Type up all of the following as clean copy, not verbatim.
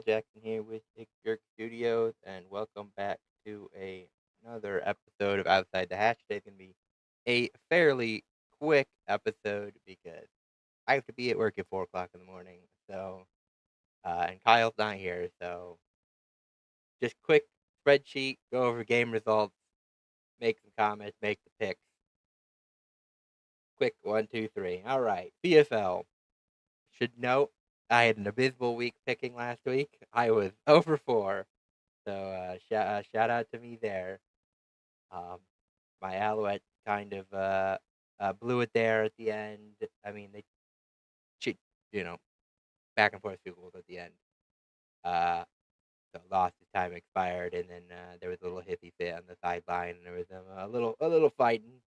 Jackson here with Jerk Studios, and welcome back to another episode of Outside the Hatch. Today's going to be a fairly quick episode because I have to be at work at 4 o'clock in the morning. And Kyle's not here, so just quick spreadsheet, go over game results, make some comments, make the picks. Quick one, two, three. All right, CFL. Should note I had an abysmal week picking last week. I was over 4. So shout out to me there. Um, my Alouettes kind of blew it there at the end. I mean, che- you know, back and forth field goals at the end. Uh, so lost as time expired, and then there was a little hissy fit on the sideline, and there was a little fighting.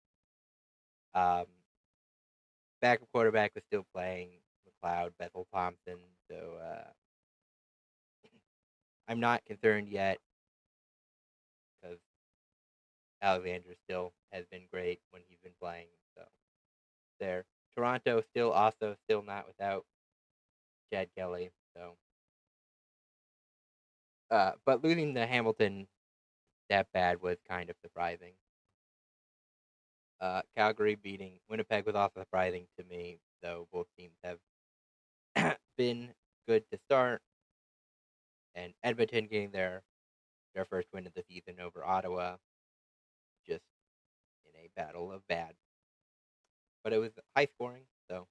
Um, Backup quarterback was still playing McLeod, Bethel Thompson. So I'm not concerned yet because Alexander still has been great when he's been playing. So there. Toronto still not without Chad Kelly. So, but losing to Hamilton that bad was kind of surprising. Calgary beating Winnipeg was also surprising to me, though both teams have been good to start. And Edmonton getting their first win of the season over Ottawa, just in a battle of bad. But it was high scoring, so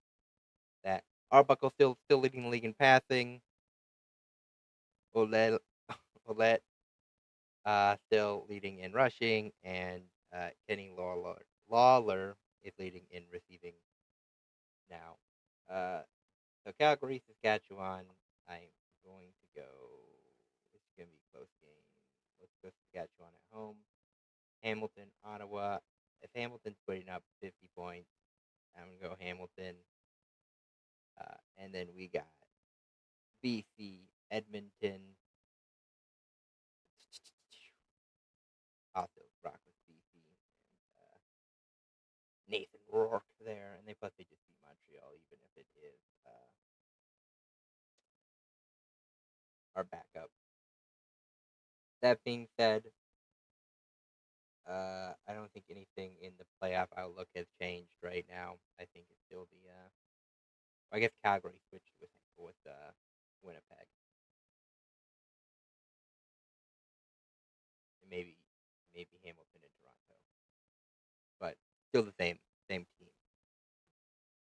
that Arbuckle still leading the league in passing. Olet Olet still leading in rushing, and Kenny Lawler is leading in receiving now. Uh, so Calgary, Saskatchewan, I'm going to go. It's going to be a close game. Let's go Saskatchewan at home. Hamilton, Ottawa. If Hamilton's putting up 50 points, I'm going to go Hamilton. And then we got BC, Edmonton. Also rock with BC. And Nathan Rourke there, and they just beat Montreal, even if it is our backup. That being said, I don't think anything in the playoff outlook has changed right now. I think it's still I guess Calgary switched with Winnipeg, and maybe Hamilton and Toronto, but still the same team.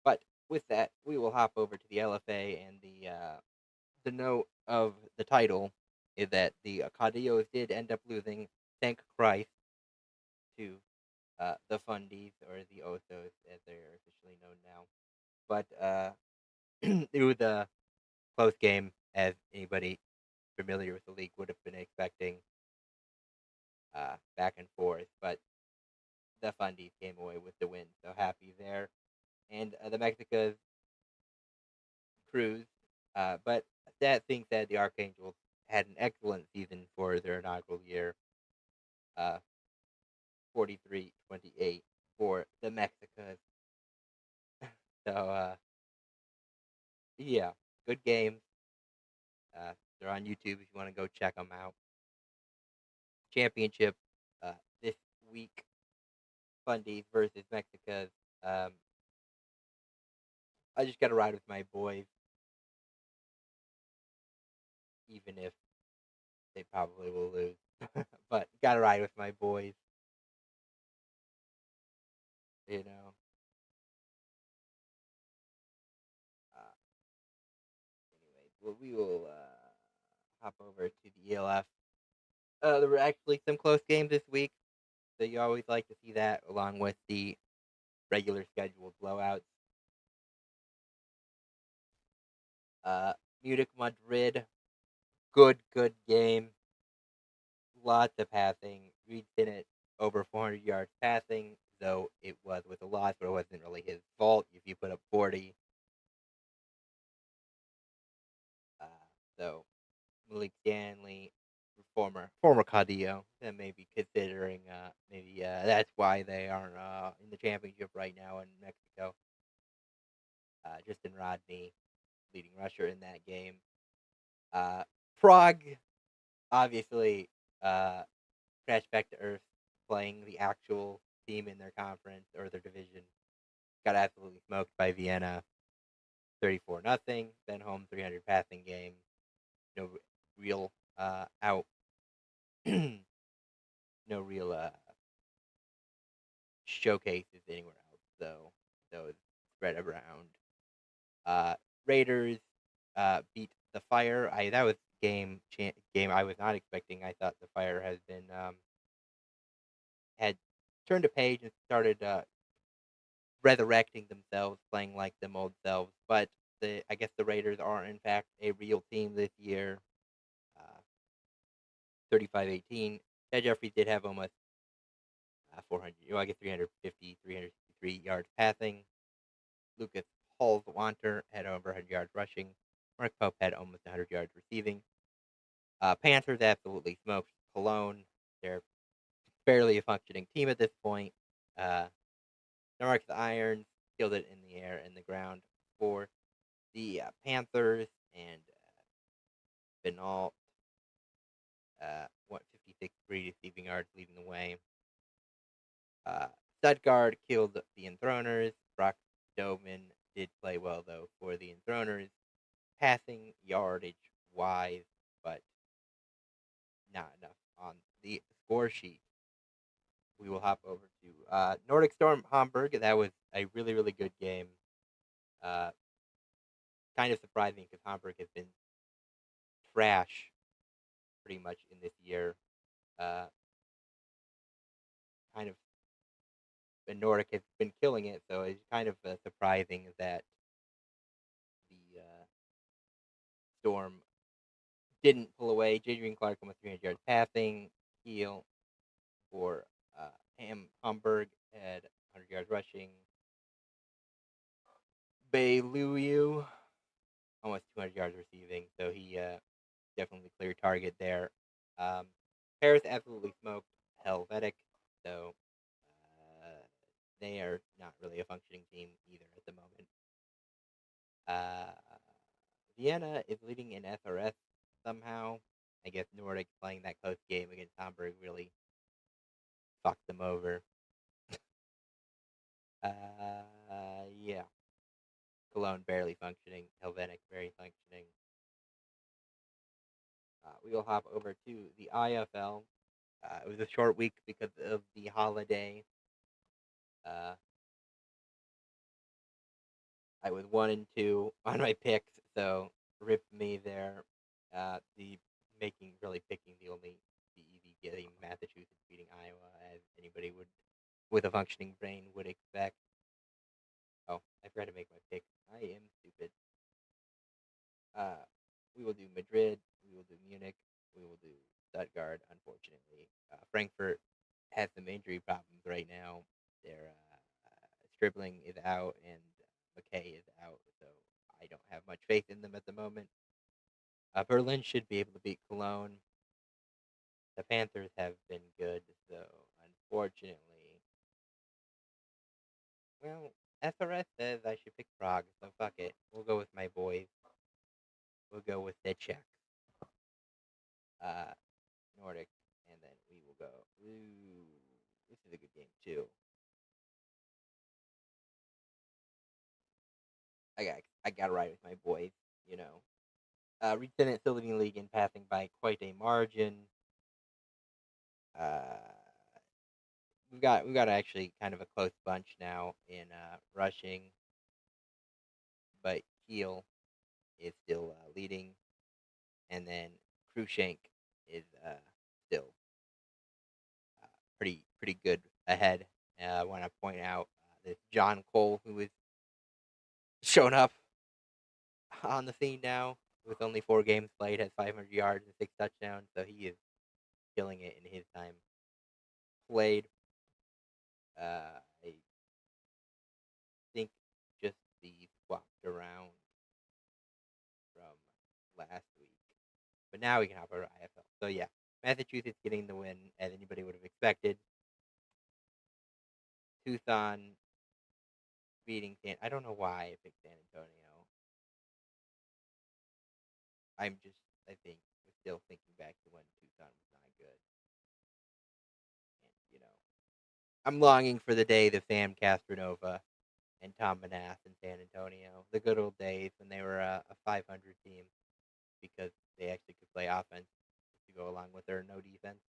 But with that, we will hop over to the LFA, and the note of the title is that the Caudillos did end up losing, thank Christ, to the Fundies, or the Osos as they're officially known now. But it was a close game, as anybody familiar with the league would have been expecting, back and forth. But the Fundies came away with the win, so happy there. And the Mexicas cruised. But that being said, the Archangels had an excellent season for their inaugural year. Uh, 43-28 for the Mexicas. So yeah, good games. They're on YouTube if you want to go check them out. Championship this week, Fundies versus Mexicas. Um, I just got to ride with my boys, even if they probably will lose. But got to ride with my boys, you know. Uh, Anyway, well, we will hop over to the ELF. There were actually some close games this week, so you always like to see that, along with the regular scheduled blowouts. Uh, Munich Madrid, good game. Lots of passing. Reed Bennett over 400 yards passing, though it was with a loss, but it wasn't really his fault if you put up 40. Uh, so Malik Stanley, former Caudillo, that may be considering maybe that's why they aren't in the championship right now in Mexico. Justin Rodney, leading rusher in that game. Uh, Prague, obviously, uh, crashed back to earth, playing the actual team in their conference or their division. Got absolutely smoked by Vienna, 34-0. Then home 300 passing game. No real out. No real showcases anywhere else. So it's spread around. Uh, Raiders beat the Fire. I that was game I was not expecting. I thought the Fire has been had turned a page and started resurrecting themselves, playing like them old selves. But I guess the Raiders are in fact a real team this year. Uh, 35-18. Ted Jeffries did have almost 400, I guess 350, 363 yards passing. Lucas Halls-Wanter had over 100 yards rushing. Mark Pope had almost 100 yards receiving. Panthers absolutely smoked Cologne. They're barely a functioning team at this point. Normark's Irons killed it in the air and the ground for the Panthers, and Benoit, 56 free receiving yards leading the way. Uh, Stuttgart killed the Enthroners. Brock Doman did play well, though, for the Enthroners, passing yardage wise, but not enough on the score sheet. We will hop over to Nordic Storm Hamburg. That was a really, really good game. Uh, Kind of surprising because Hamburg has been trash pretty much in this year. Uh, kind of, and Nordic has been killing it, so it's kind of surprising that the Storm didn't pull away. Jadrian Clark almost 300 yards passing. Heel for Hamburg had 100 yards rushing. Beiluyu almost 200 yards receiving, so he definitely clear target there. Um, Paris absolutely smoked Helvetic, so they are not really a functioning team either at the moment. Uh, Vienna is leading in SRS somehow. I guess Nordic playing that close game against Hamburg really fucked them over. Yeah. Cologne barely functioning. Helvetic very functioning. We will hop over to the IFL. It was a short week because of the holiday. Uh, I was 1-2 on my picks, so rip me there. The making really picking the only the easy getting Massachusetts beating Iowa as anybody would with a functioning brain would expect. Oh, I forgot to make my pick. I am stupid. Uh, we will do Madrid. We will do Munich. We will do Stuttgart. Unfortunately, Frankfurt has some injury problems right now. Their Stribling is out and McKay is out, so I don't have much faith in them at the moment. Berlin should be able to beat Cologne. The Panthers have been good, so unfortunately, well, SRS says I should pick Prague, so fuck it. We'll go with my boys. We'll go with the Czech, uh, Nordic, and then we will go. Ooh, this is a good game too. I got to ride with my boys, you know. Lieutenant still leading the league in passing by quite a margin. Uh, we've got actually kind of a close bunch now in rushing, but Keel is still leading, and then Krushenk is still uh, pretty good ahead. I want to point out this John Cole, who is shown up on the scene now with only 4 games played, has 500 yards and 6 touchdowns, so he is killing it in his time played. I think just the swapped around from last week. But now we can hop over to IFL. So yeah, Massachusetts getting the win as anybody would have expected. Tucson beating San. I don't know why I picked San Antonio. I think with still thinking back to when Tucson was not good. And, I'm longing for the day that Sam Castronova and Tom Manath in San Antonio, the good old days when they were a 500 team because they actually could play offense to go along with their no defense.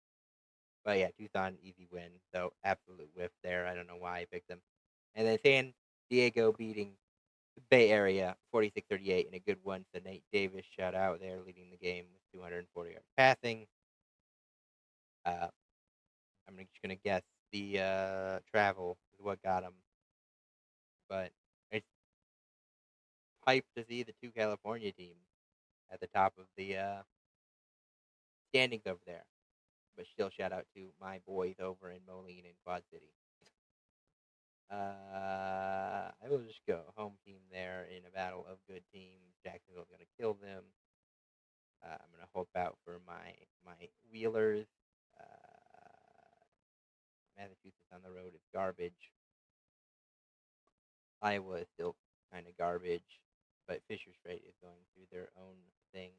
But yeah, Tucson, easy win. So absolute whiff there. I don't know why I picked them. And then San Diego beating the Bay Area 46-38 in a good one. So Nate Davis, shout out there, leading the game with 240 yards passing. I'm just going to guess the travel is what got him. But it's hype to see the two California teams at the top of the standings over there. But still, shout out to my boys over in Moline and Quad City. I will just go home team there in a battle of good teams. Jacksonville's going to kill them. I'm going to hope out for my Wheelers. Massachusetts on the road is garbage. Iowa is still kind of garbage, but Fisher Strait is going through their own thing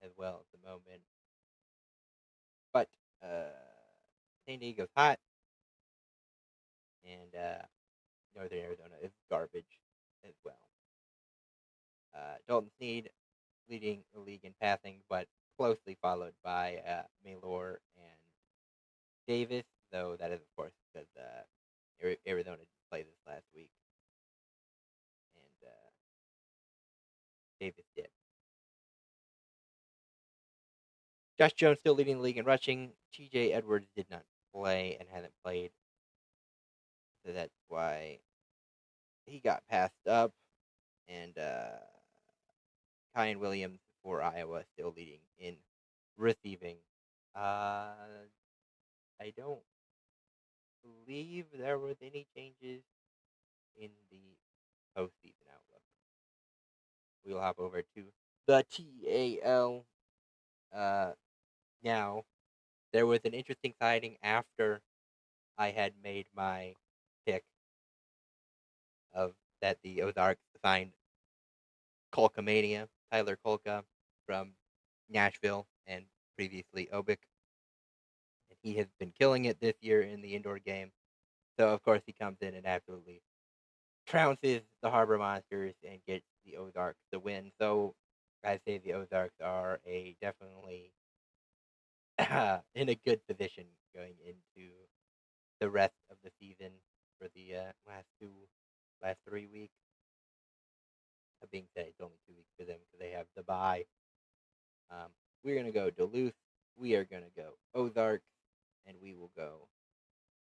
as well at the moment. But San Diego's hot, and Northern Arizona is garbage as well. Dalton Snead leading the league in passing, but closely followed by Maylor and Davis, though that is, of course, because Arizona didn't play this last week, and Davis did. Josh Jones still leading the league in rushing. TJ Edwards did not play and hasn't played, so that's why he got passed up. And Kyan Williams for Iowa still leading in receiving. I don't believe there was any changes in the postseason outlook. We'll hop over to the TAL. Now, there was an interesting sighting after I had made my pick of that the Ozarks signed Colcomania, Tyler Colca from Nashville and previously Obick. And he has been killing it this year in the indoor game. So, of course, he comes in and absolutely trounces the Harbor Monsters and gets the Ozarks the win. So, I say the Ozarks are a definitely in a good position going into the rest of the season for the last 3 weeks. That being said, it's only 2 weeks for them because they have the bye. We're gonna go Duluth. We are gonna go Ozarks, and we will go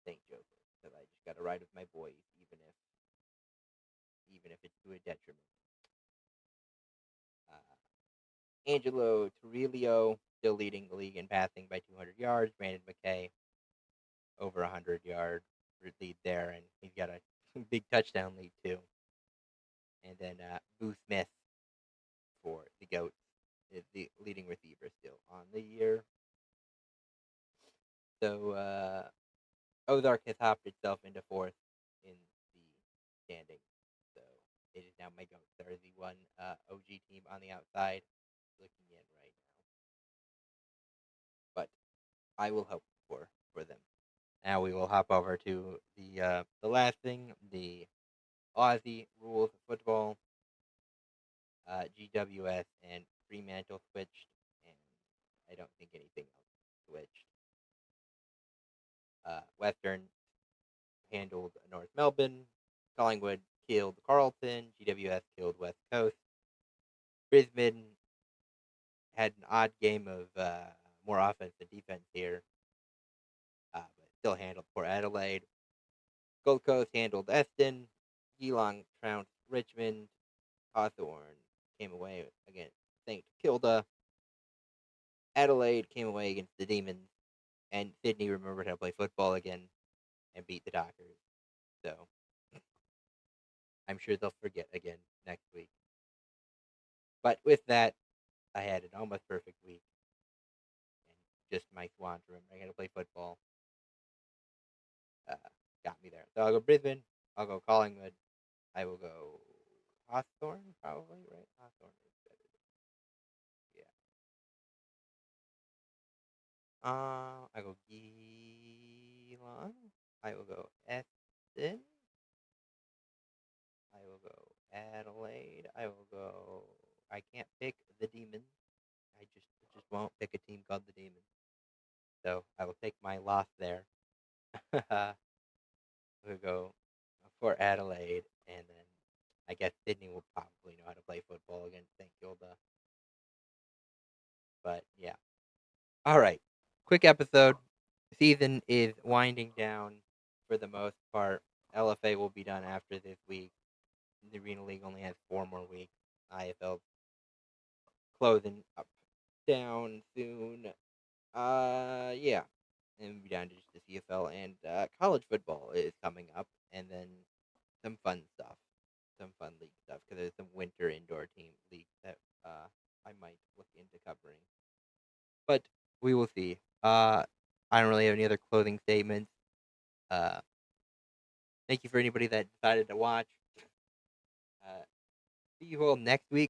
St. Joseph because I just got to ride with my boys, even if it's to a detriment. Angelo Torillo still leading the league in passing by 200 yards. Brandon McKay over 100-yard lead there, and he's got a big touchdown lead too. And then Boo Smith for the Goats is the leading receiver still on the year. So Ozark has hopped itself into fourth in the standings. So it is now my Goats. They're the one OG team on the outside looking in right now. But I will hope for them. Now we will hop over to the last thing, the Aussie rules of football. GWS and Fremantle switched, and I don't think anything else switched. Western handled North Melbourne. Collingwood killed Carlton. GWS killed West Coast. Brisbane had an odd game of more offense than defense here, but still handled Port Adelaide. Gold Coast handled Eston. Geelong trounced Richmond. Hawthorn came away against St Kilda. Adelaide came away against the Demons, and Sydney remembered how to play football again and beat the Dockers. So I'm sure they'll forget again next week. But with that, I had an almost perfect week, and just my swan to remember I got to play football uh, got me there. So I'll go Brisbane. I'll go Collingwood. I will go Hawthorn, probably, right? Hawthorn is better. Yeah. I go Geelong. I will go Eston. I will go Adelaide. I will go. I can't pick the Demons. I just won't pick a team called the Demons. So I will take my loss there. We'll go for Adelaide, and then I guess Sydney will probably know how to play football against St Kilda. But yeah. All right. Quick episode. Season is winding down for the most part. LFA will be done after this week. The Arena League only has 4 more weeks. IFL closing up down soon. Yeah. And we'll be down to just the CFL, and college football is coming up, and then some fun stuff, some fun league stuff, because there's some winter indoor team leagues that I might look into covering. But we will see. I don't really have any other closing statements. Uh, Thank you for anybody that decided to watch. See you all next week.